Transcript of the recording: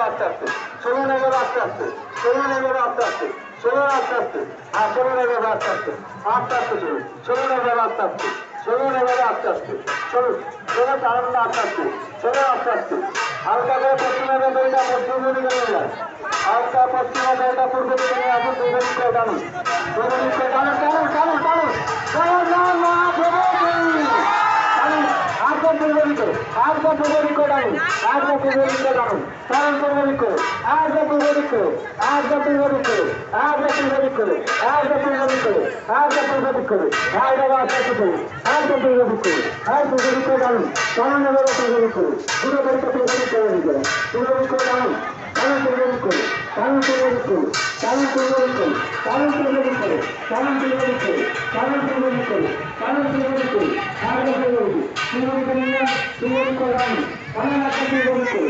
আস্তে আস্তে, 16 আস্তে আস্তে, 16 আস্তে আস্তে, 16 আস্তে আস্তে, আর 16 আস্তে আস্তে, আস্তে আস্তে চলুন, 16 আস্তে আস্তে, 16 আস্তে আস্তে, চলুন, 16 তারান্না আস্তে আস্তে, 16 আস্তে আস্তে, হালকা করে পশ্চিমে বেরোটা পশ্চিম দিকে নিয়ে যায়, হালকা পশ্চিমে বেরোটা পূর্ব দিকে নিয়ে আসুন, পূর্ব দিকে টানুন, পূর্ব দিকে টানুন, টানুন, টানুন, টানুন, টানুন, না, না, একদম পূর্ব দিকে, একদম পূর্ব দিকে টানুন, একদম পূর্ব দিকে টানুন, টানুন পূর্ব দিকে, একদম পূর্ব দিকে, একদম পূর্ব দিকে, একদম পূর্ব দিকে, একদম পূর্ব দিকে, একদম পূর্ব দিকে, একদম আস্তে আস্তে চলুন, একদম পূর্ব দিকে, একদম পূর্ব দিকে টানুন, টানুন এবার পূর্ব দিকে, পুরো বাড়িটা পূর্ব দিকে দিকে, পূর্ব দিকে টানুন, টানুন পূর্ব দিকে, টানুন পূর্ব দিকে, টানুন পূর্ব দিকে, টানুন পূর্ব দিকে, টানুন পূর্ব দিকে, টানুন পূর্ব দিকে, টানুন পূর্ব দিকে, একদম পূর্ব দিকে, পূর্ব দিকে নিয়ে পূর্ব দিকে টানুন, টানুন একটা পূর্ব দিকে।